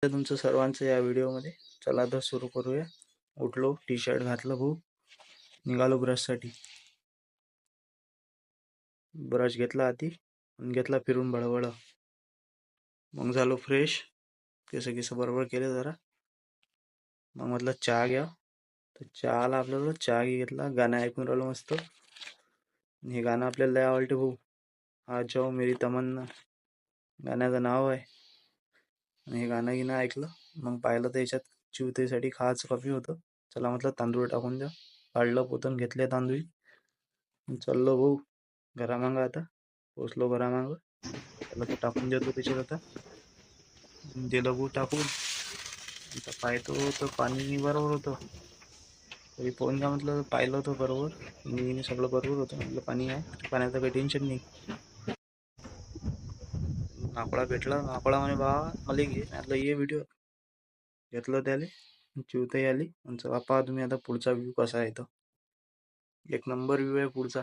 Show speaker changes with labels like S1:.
S1: तुमचं सर्वांचं या व्हिडिओमध्ये. चला तर सुरू करूया. उठलो, टी शर्ट घातलं भाऊ, निघालो ब्रशसाठी. ब्रश घेतला आधी आणि घेतला फिरून बळबळ. मग झालो फ्रेश, केस बरोबर केले जरा. मग म्हटलं चहा घ्या, तर चहाला आपल्याला चहा घेतला. गाणं ऐकून राहिलो मस्त. हे गाणं आपल्याला लय आवडते भाऊ. आज जाओ मेरी तमन्ना गाण्याचं नाव आहे. आणि हे गाणं गिणं ऐकलं. मग पाहिलं तर याच्यात चिवतेसाठी खायचं कमी होतं. चला म्हटलं तांदूळ टाकून द्या. काढलं पोतून घेतले तांदूळ. चाललो भाऊ घरामागं. आता पोचलो घरामागं. त्याला तो टाकून देतो त्याच्यात. आता दिलं भाऊ टाकून. आता पाहतो तर पाणी बरोबर होतं. तरी फोन का म्हटलं पाहिलं होतं बरोबर. मी सगळं बरोबर होतं. म्हटलं पाणी आहे, पाण्याचं काही टेन्शन नाही. आकडा भेटला. आकडा म्हणे बा मला घे. म्हटलं ये व्हिडिओ घेतलं त्याले. चिवताही आली. आणि चला पहा तुम्ही आता पुढचा व्ह्यू कसा आहे. तो एक नंबर व्ह्यू आहे पुढचा.